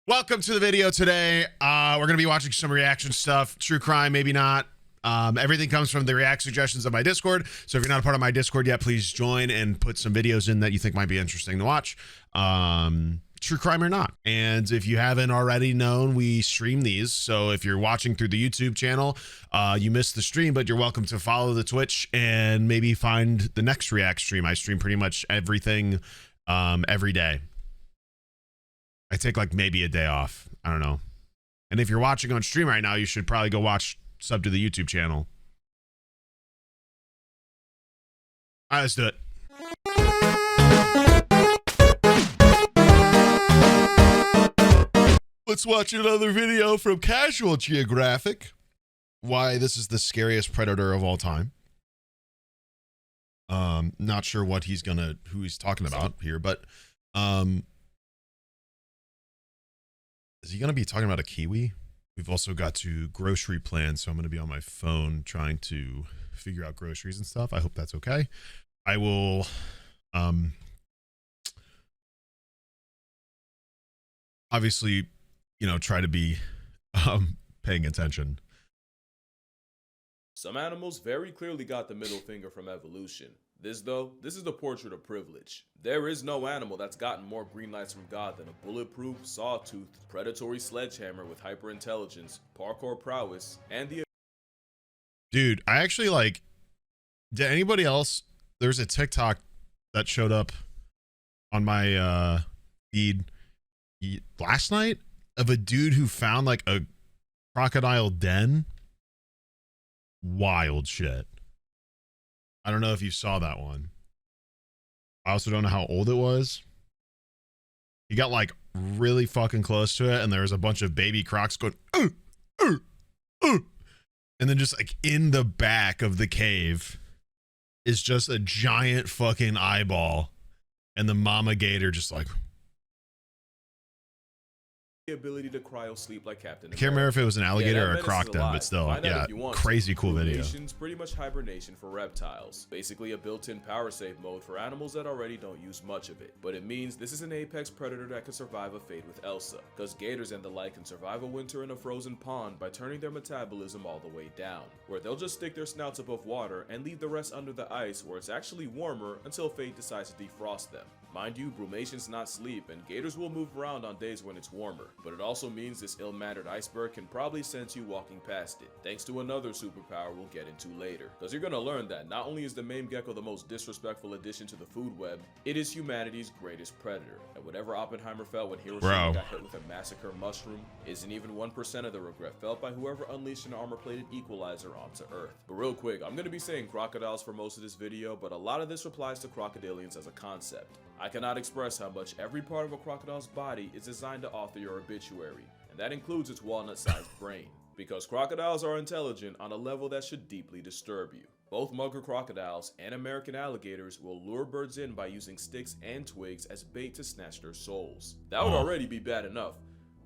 Welcome to the video today. We're going to be watching some reaction stuff. True crime, maybe not. Everything comes from the react suggestions of my Discord. So if you're not a part of my Discord yet, please join and put some videos in that you think might be interesting to watch. True crime or not. And if you haven't already known, we stream these. So if you're watching through the YouTube channel, you missed the stream, but you're welcome to follow the Twitch and maybe find the next react stream. I stream pretty much everything every day. I take like maybe a day off. I don't know. And if you're watching on stream right now, you should probably go sub to the YouTube channel. All right, let's do it. Let's watch another video from Casual Geographic. Why this is the scariest predator of all time. Not sure what who he's talking about here, but is he going to be talking about a kiwi? We've also got to grocery plan, so I'm going to be on my phone trying to figure out groceries and stuff. I hope that's okay. I will obviously, try to be paying attention. Some animals very clearly got the middle finger from evolution. This is the portrait of privilege. There is no animal that's gotten more green lights from God than a bulletproof, saw-toothed, predatory sledgehammer with hyper-intelligence, parkour prowess, and the... Dude, I actually did anybody else... There's a TikTok that showed up on my feed last night of a dude who found like a crocodile den. Wild shit. I don't know if you saw that one. I also don't know how old it was. He got like really fucking close to it, and there was a bunch of baby crocs going, and then just like in the back of the cave is just a giant fucking eyeball, and the mama gator just like... The ability to cryo sleep like Captain I can't remember if it was an alligator or a croc den, but still, yeah, crazy cool video. Pretty much hibernation for reptiles. Basically a built-in power save mode for animals that already don't use much of it. But it means this is an apex predator that can survive a fate with Elsa, because gators and the like can survive a winter in a frozen pond by turning their metabolism all the way down, where they'll just stick their snouts above water and leave the rest under the ice where it's actually warmer until fate decides to defrost them. Mind you, brumations not sleep, and gators will move around on days when it's warmer, but it also means this ill-mannered iceberg can probably sense you walking past it, thanks to another superpower we'll get into later. Because you're gonna learn that not only is the mame gecko the most disrespectful addition to the food web, it is humanity's greatest predator, and whatever Oppenheimer felt when Hiroshima got hit with a massacre mushroom isn't even 1% of the regret felt by whoever unleashed an armor-plated equalizer onto Earth. But real quick, I'm gonna be saying crocodiles for most of this video, but a lot of this applies to crocodilians as a concept. I cannot express how much every part of a crocodile's body is designed to author your obituary, and that includes its walnut-sized brain. Because crocodiles are intelligent on a level that should deeply disturb you. Both mugger crocodiles and American alligators will lure birds in by using sticks and twigs as bait to snatch their souls. That would already be bad enough,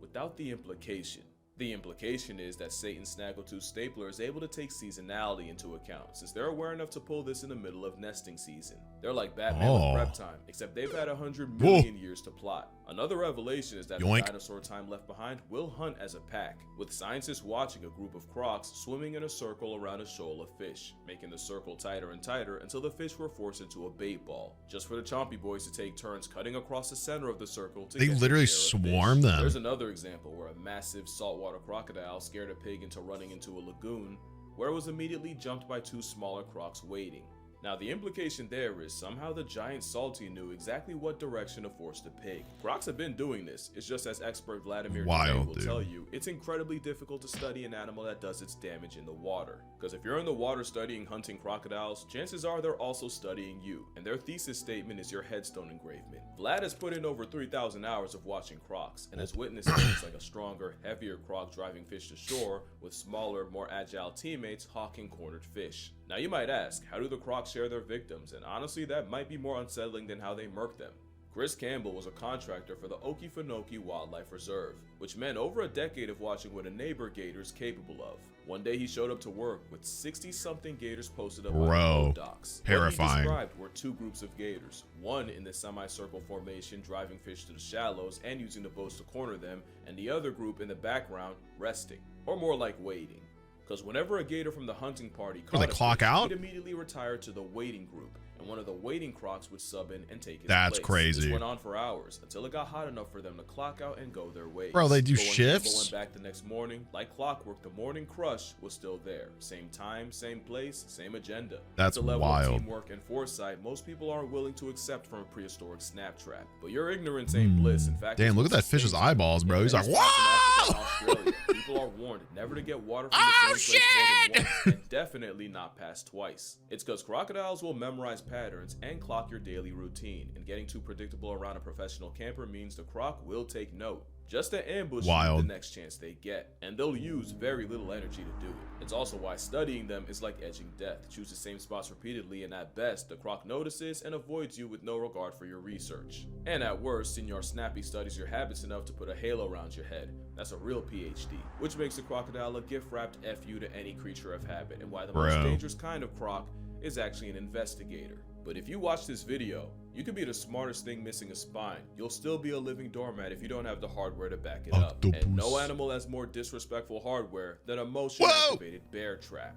without the implication. The implication is that Satan's Snaggletooth stapler is able to take seasonality into account, since they're aware enough to pull this in the middle of nesting season. They're like Batman with prep time, except they've had 100 million years to plot. Another revelation is that the dinosaur time left behind will hunt as a pack, with scientists watching a group of crocs swimming in a circle around a shoal of fish, making the circle tighter and tighter until the fish were forced into a bait ball, just for the chompy boys to take turns cutting across the center of the circle to get literally swarm them. There's another example where a massive saltwater crocodile scared a pig into running into a lagoon, where it was immediately jumped by two smaller crocs waiting. Now the implication there is somehow the giant salty knew exactly what direction to force the pig. Crocs have been doing this, it's just as expert Vladimir will tell you, it's incredibly difficult to study an animal that does its damage in the water. Because if you're in the water studying hunting crocodiles, chances are they're also studying you, and their thesis statement is your headstone engravement. Vlad has put in over 3,000 hours of watching crocs, and has witnessed things like a stronger, heavier croc driving fish to shore, with smaller, more agile teammates hawking cornered fish. Now you might ask, how do the crocs share their victims? And honestly, that might be more unsettling than how they murk them. Chris Campbell was a contractor for the Okefenokee Wildlife Reserve, which meant over a decade of watching what a neighbor gator is capable of. One day he showed up to work with 60-something gators posted up on the boat docks. Terrifying. What he described were two groups of gators, one in the semicircle formation driving fish to the shallows and using the boats to corner them, and the other group in the background resting, or more like waiting. Because whenever a gator from the hunting party caught they clock fish, out? he'd immediately retire to the waiting group, and one of the waiting crocs would sub in and take his That's place. crazy. This went on for hours until it got hot enough for them to clock out and go their ways. Bro, they do But when shifts? Campbell went back the next morning, like clockwork, the morning crush was still there. Same time, same place, same agenda. That's the level wild. of teamwork and foresight most people aren't willing to accept from a prehistoric snap trap. But your ignorance ain't bliss. In fact, Damn, it's look at what that fish's sustains you. eyeballs, bro. He's like, In Africa and whoa! Australia, people are warned never to get water from the same place more than once, and definitely not past twice. It's because crocodiles will memorize patterns and clock your daily routine, and getting too predictable around a professional camper means the croc will take note, just to ambush you the next chance they get, and they'll use very little energy to do it. It's also why studying them is like edging death. Choose the same spots repeatedly, and at best, the croc notices and avoids you with no regard for your research. And at worst, Senor Snappy studies your habits enough to put a halo around your head. That's a real PhD, which makes the crocodile a gift-wrapped FU to any creature of habit, and why the most dangerous kind of croc is actually an investigator. But if you watch this video, you could be the smartest thing missing a spine. You'll still be a living doormat if you don't have the hardware to back it up. And no animal has more disrespectful hardware than a motion-activated bear trap.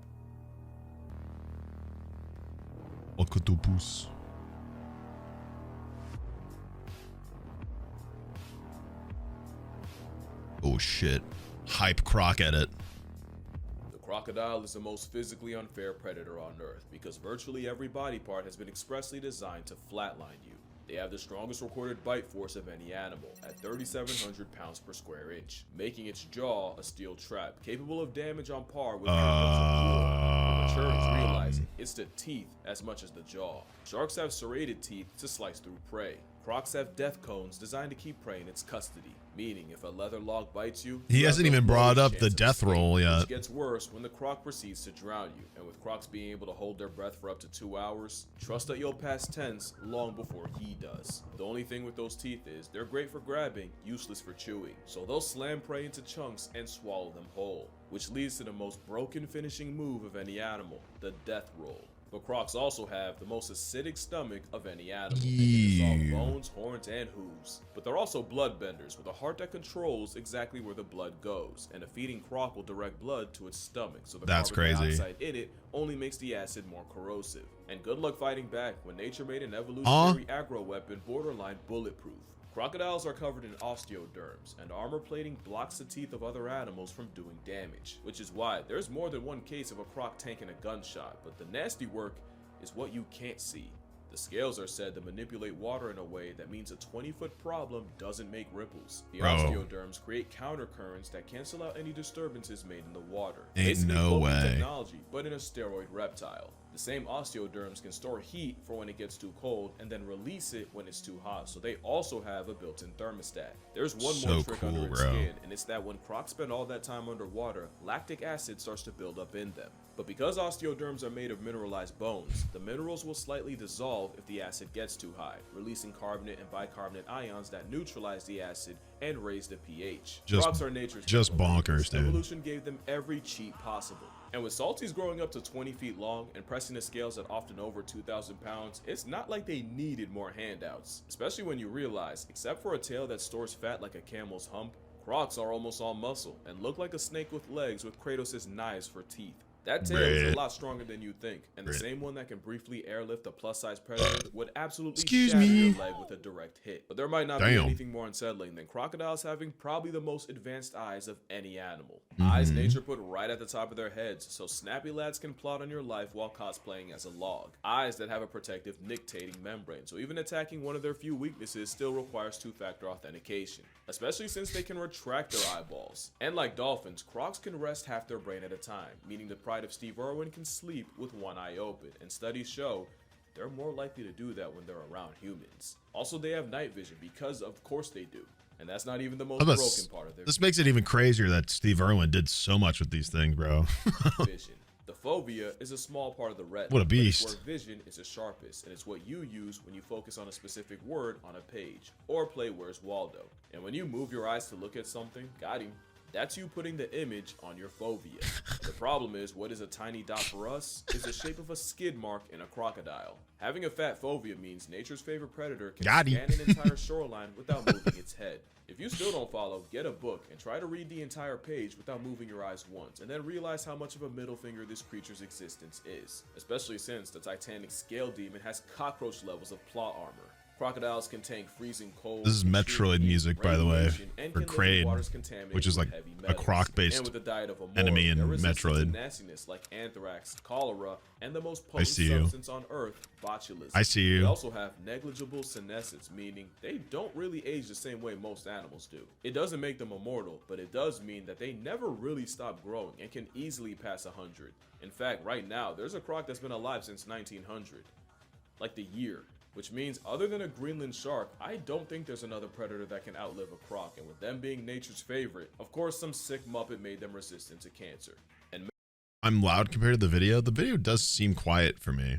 Octopus. Oh shit. Hype croc edit. The crocodile is the most physically unfair predator on Earth because virtually every body part has been expressly designed to flatline you. They have the strongest recorded bite force of any animal, at 3,700 pounds per square inch, making its jaw a steel trap, capable of damage on par with Maturans realize it's the teeth as much as the jaw. Sharks have serrated teeth to slice through prey. Crocs have death cones designed to keep prey in its custody, meaning if a leather log bites you, he hasn't even brought up the chance of death escape, roll yet. Which gets worse when the croc proceeds to drown you, and with crocs being able to hold their breath for up to 2 hours, trust that you'll pass tense long before he does. The only thing with those teeth is they're great for grabbing, useless for chewing, so they'll slam prey into chunks and swallow them whole, which leads to the most broken finishing move of any animal, the death roll. But crocs also have the most acidic stomach of any animal. They can dissolve bones, horns, and hooves. But they're also bloodbenders with a heart that controls exactly where the blood goes. And a feeding croc will direct blood to its stomach, so the carbon dioxide in it only makes the acid more corrosive. And good luck fighting back when nature made an evolutionary aggro weapon borderline bulletproof. Crocodiles are covered in osteoderms, and armor plating blocks the teeth of other animals from doing damage, which is why there's more than one case of a croc tanking a gunshot, but the nasty work is what you can't see. The scales are said to manipulate water in a way that means a 20-foot problem doesn't make ripples. The osteoderms create countercurrents that cancel out any disturbances made in the water. Ain't no way. Technology, but in a steroid reptile. The same osteoderms can store heat for when it gets too cold and then release it when it's too hot, so they also have a built-in thermostat. There's one more trick under its skin, and it's that when crocs spend all that time underwater, lactic acid starts to build up in them. But because osteoderms are made of mineralized bones, the minerals will slightly dissolve if the acid gets too high, releasing carbonate and bicarbonate ions that neutralize the acid and raise the pH. Crocs are nature's bonkers, dude. Evolution gave them every cheat possible. And with salties growing up to 20 feet long and pressing the scales at often over 2,000 pounds, it's not like they needed more handouts. Especially when you realize, except for a tail that stores fat like a camel's hump, crocs are almost all muscle and look like a snake with legs with Kratos' knives for teeth. That tail is a lot stronger than you think, and the same one that can briefly airlift a plus-size predator would absolutely shatter your leg with a direct hit. But there might not be anything more unsettling than crocodiles having probably the most advanced eyes of any animal. Eyes nature put right at the top of their heads, so snappy lads can plot on your life while cosplaying as a log. Eyes that have a protective nictating membrane, so even attacking one of their few weaknesses still requires two-factor authentication, especially since they can retract their eyeballs. And like dolphins, crocs can rest half their brain at a time, meaning the pride of Steve Irwin can sleep with one eye open, and studies show they're more likely to do that when they're around humans. Also, they have night vision because of course they do, and that's not even the most broken part of their This makes it even crazier that Steve Irwin did so much with these things, bro. vision. The fovea is a small part of the retina. What a but it's beast. where vision is the sharpest, and it's what you use when you focus on a specific word on a page, or play Where's Waldo. And when you move your eyes to look at something, got him, that's you putting the image on your fovea. The problem is, what is a tiny dot for us is the shape of a skid mark in a crocodile. Having a fat fovea means nature's favorite predator can scan an entire shoreline without moving its head. If you still don't follow, get a book and try to read the entire page without moving your eyes once, and then realize how much of a middle finger this creature's existence is, especially since the Titanic scale demon has cockroach levels of plot armor. Crocodiles can tank freezing cold. This is Metroid music, by the way, for Kraid, which is like a croc-based enemy in Metroid. Nastiness like anthrax, cholera, and the most potent substance on Earth, botulism. I see you. They also have negligible senescence, meaning they don't really age the same way most animals do. It doesn't make them immortal, but it does mean that they never really stop growing and can easily pass 100. In fact, right now, there's a croc that's been alive since 1900. Like the year. Which means, other than a Greenland shark, I don't think there's another predator that can outlive a croc, and with them being nature's favorite, of course some sick muppet made them resistant to cancer. And I'm loud compared to the video. The video does seem quiet for me.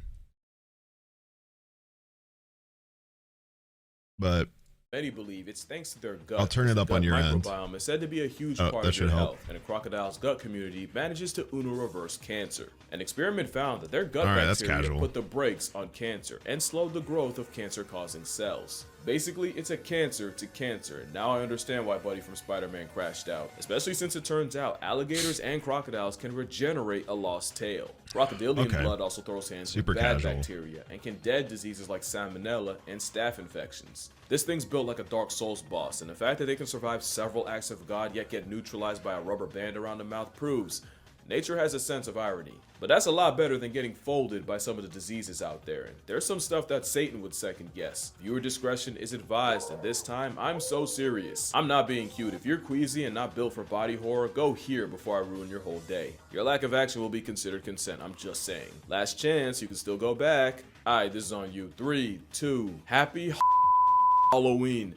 But many believe it's thanks to their gut. I'll turn it up on your end. Microbiome is said to be a huge part of their health, and a crocodile's gut community manages to reverse cancer. An experiment found that their gut bacteria put the brakes on cancer and slowed the growth of cancer-causing cells. Basically, it's a cancer to cancer, and now I understand why Buddy from Spider-Man crashed out, especially since it turns out alligators and crocodiles can regenerate a lost tail. Crocodilian blood also throws hands with bad bacteria and can dead diseases like salmonella and staph infections. This thing's built like a Dark Souls boss, and the fact that they can survive several acts of God yet get neutralized by a rubber band around the mouth proves nature has a sense of irony. But that's a lot better than getting folded by some of the diseases out there. And there's some stuff that Satan would second guess. Viewer discretion is advised, and this time, I'm so serious. I'm not being cute. If you're queasy and not built for body horror, go here before I ruin your whole day. Your lack of action will be considered consent, I'm just saying. Last chance, you can still go back. Alright, this is on you. 3, 2, happy Halloween.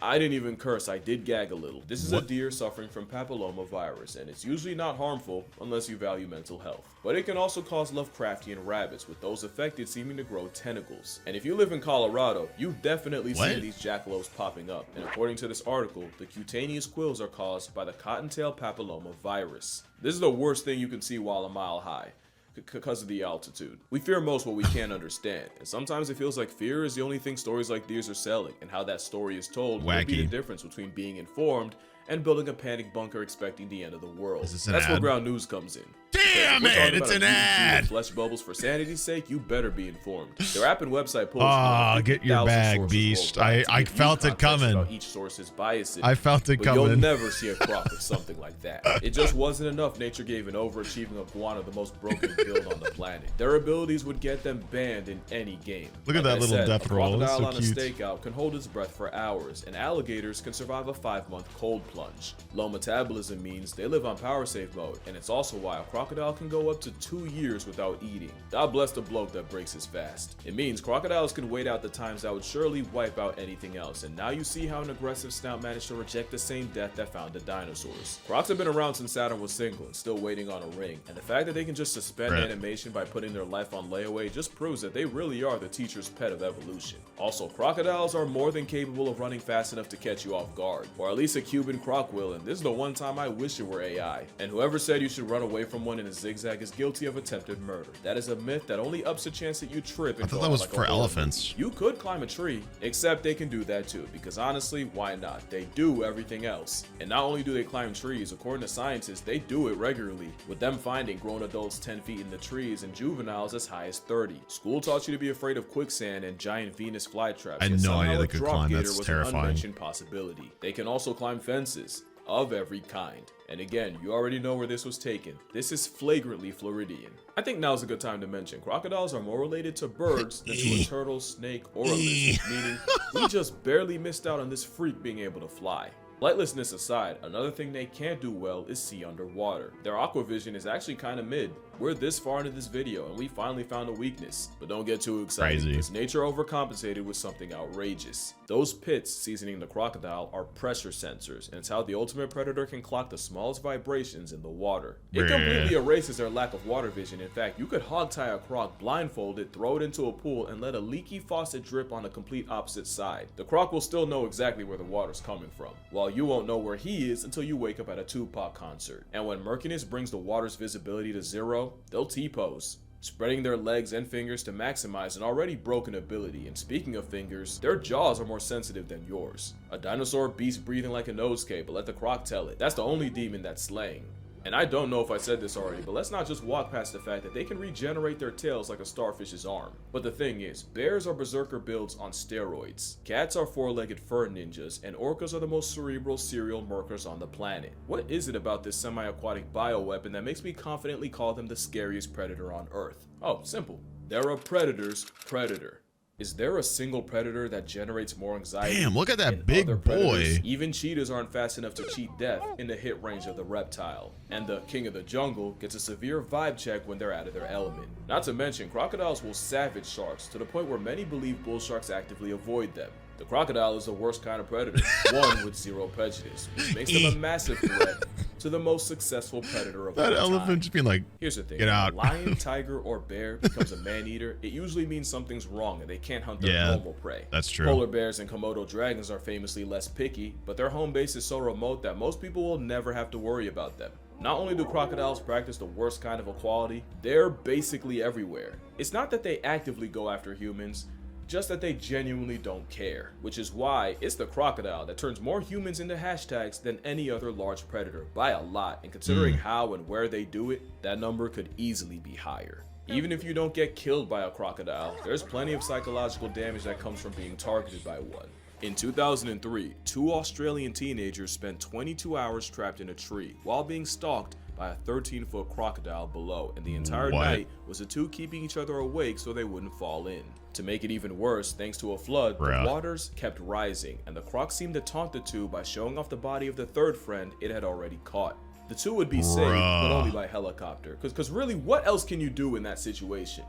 I didn't even curse, I did gag a little. This is a deer suffering from papillomavirus, and it's usually not harmful unless you value mental health. But it can also cause Lovecraftian rabbits, with those affected seeming to grow tentacles. And if you live in Colorado, you've definitely seen these jackalopes popping up. And according to this article, the cutaneous quills are caused by the cottontail papillomavirus. This is the worst thing you can see while a mile high. Because of the altitude. We fear most what we can't understand, and sometimes it feels like fear is the only thing stories like these are selling, and how that story is told will be the difference between being informed and building a panic bunker expecting the end of the world. That's where ground news comes in. Damn it, it's an ad! Flesh bubbles for sanity's sake, you better be informed. Their app and website pulls get your bag, beast. I felt it coming. Each source's biases. I felt it coming. You'll never see a croc with something like that. It just wasn't enough. Nature gave an overachieving iguana the most broken build on the planet. Their abilities would get them banned in any game. Look at that little death roll. A crocodile on a stakeout can hold its breath for hours, and alligators can survive a 5-month cold plunge. Low metabolism means they live on power save mode, and it's also why a crocodile can go up to 2 years without eating. God bless the bloke that breaks his fast. It means crocodiles can wait out the times that would surely wipe out anything else, and now you see how an aggressive snout managed to reject the same death that found the dinosaurs. Crocs have been around since Saturn was single and still waiting on a ring, and the fact that they can just suspend animation by putting their life on layaway just proves that they really are the teacher's pet of evolution. Also, crocodiles are more than capable of running fast enough to catch you off guard, or at least a Cuban croc will, and this is the one time I wish it were AI. And whoever said you should run away from one in a zigzag is guilty of attempted murder. That is a myth that only ups the chance that you trip and I thought that was for elephants. You could climb a tree, except they can do that too, because honestly, why not? They do everything else. And not only do they climb trees, according to scientists, they do it regularly, with them finding grown adults 10 feet in the trees and juveniles as high as 30. School taught you to be afraid of quicksand and giant Venus flytraps. I had no idea they could climb. That's terrifying. An unmentioned possibility. They can also climb fences of every kind. And again, you already know where this was taken. This is flagrantly Floridian. I think now's a good time to mention crocodiles are more related to birds than to a turtle, snake, or a lizard, meaning we just barely missed out on this freak being able to fly. Lightlessness aside, another thing they can't do well is see underwater. Their aquavision is actually kinda mid. We're this far into this video and we finally found a weakness, but don't get too excited because nature overcompensated with something outrageous. Those pits seasoning the crocodile are pressure sensors, and it's how the ultimate predator can clock the smallest vibrations in the water. It completely erases their lack of water vision. In fact, you could hog-tie a croc blindfolded, throw it into a pool, and let a leaky faucet drip on the complete opposite side. The croc will still know exactly where the water's coming from, while you won't know where he is until you wake up at a Tupac concert. And when murkiness brings the water's visibility to zero, they'll T-pose, spreading their legs and fingers to maximize an already broken ability. And speaking of fingers, their jaws are more sensitive than yours. A dinosaur beast breathing like a nosegay, but let the croc tell it. That's the only demon that's slaying. And I don't know if I said this already, but let's not just walk past the fact that they can regenerate their tails like a starfish's arm. But the thing is, bears are berserker builds on steroids, cats are four-legged fur ninjas, and orcas are the most cerebral serial murkers on the planet. What is it about this semi-aquatic bioweapon that makes me confidently call them the scariest predator on Earth? Oh, simple. They're a predator's predator. Is there a single predator that generates more anxiety? Damn, look at that than big other predators? boy. Even cheetahs aren't fast enough to cheat death in the hit range of the reptile. And the king of the jungle gets a severe vibe check when they're out of their element. Not to mention, crocodiles will savage sharks to the point where many believe bull sharks actively avoid them. The crocodile is the worst kind of predator, one with zero prejudice, which makes them a massive threat to the most successful predator of all time. That elephant just being like, here's the thing, get out. When a lion, tiger, or bear becomes a man-eater, it usually means something's wrong and they can't hunt their normal prey. That's true. Polar bears and Komodo dragons are famously less picky, but their home base is so remote that most people will never have to worry about them. Not only do crocodiles practice the worst kind of equality, they're basically everywhere. It's not that they actively go after humans, just that they genuinely don't care, which is why it's the crocodile that turns more humans into hashtags than any other large predator by a lot, and considering how and where they do it, that number could easily be higher. Even if you don't get killed by a crocodile, there's plenty of psychological damage that comes from being targeted by one. In 2003, 2 Australian teenagers spent 22 hours trapped in a tree while being stalked by a 13-foot crocodile below, and the entire night was the two keeping each other awake so they wouldn't fall in. To make it even worse, thanks to a flood, the waters kept rising, and the croc seemed to taunt the two by showing off the body of the third friend it had already caught. The two would be saved, but only by helicopter, because really, what else can you do in that situation?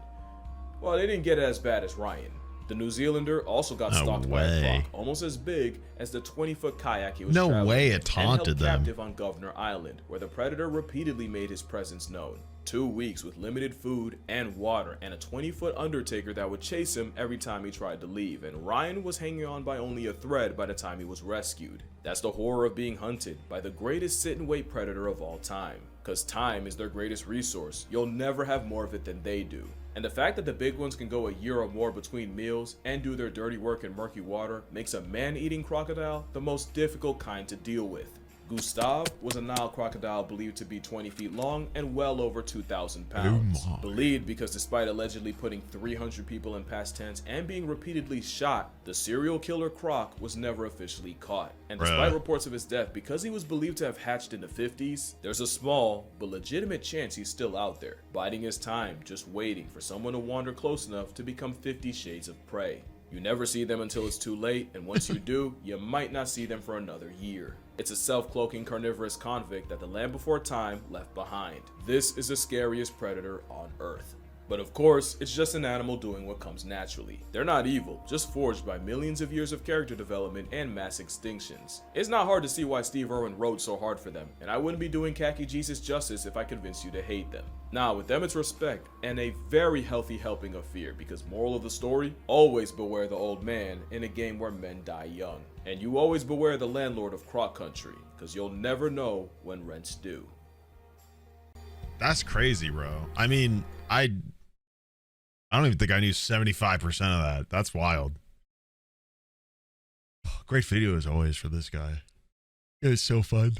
Well, they didn't get it as bad as Ryan. The New Zealander also got stalked by a croc, almost as big as the 20-foot kayak he was traveling in, it taunted and held them. captive on Governor Island, where the predator repeatedly made his presence known. 2 weeks with limited food and water, and a 20-foot undertaker that would chase him every time he tried to leave, and Ryan was hanging on by only a thread by the time he was rescued. That's the horror of being hunted by the greatest sit-and-wait predator of all time. Cause time is their greatest resource. You'll never have more of it than they do. And the fact that the big ones can go a year or more between meals and do their dirty work in murky water makes a man-eating crocodile the most difficult kind to deal with. Gustav was a Nile crocodile believed to be 20 feet long and well over 2,000 pounds. Believed because despite allegedly putting 300 people in past tense and being repeatedly shot, the serial killer croc was never officially caught. And despite reports of his death, because he was believed to have hatched in the 50s, there's a small but legitimate chance he's still out there, biding his time, just waiting for someone to wander close enough to become 50 Shades of Prey. You never see them until it's too late, and once you do, you might not see them for another year. It's a self-cloaking carnivorous convict that the land before time left behind. This is the scariest predator on Earth. But of course, it's just an animal doing what comes naturally. They're not evil, just forged by millions of years of character development and mass extinctions. It's not hard to see why Steve Irwin rode so hard for them, and I wouldn't be doing Khaki Jesus justice if I convinced you to hate them. Nah, with them it's respect, and a very healthy helping of fear, because moral of the story, always beware the old man in a game where men die young. And you always beware the landlord of Croc Country, because you'll never know when rent's due. That's crazy, bro. I mean, I don't even think I knew 75% of that. That's wild. Great video as always for this guy. It was so fun.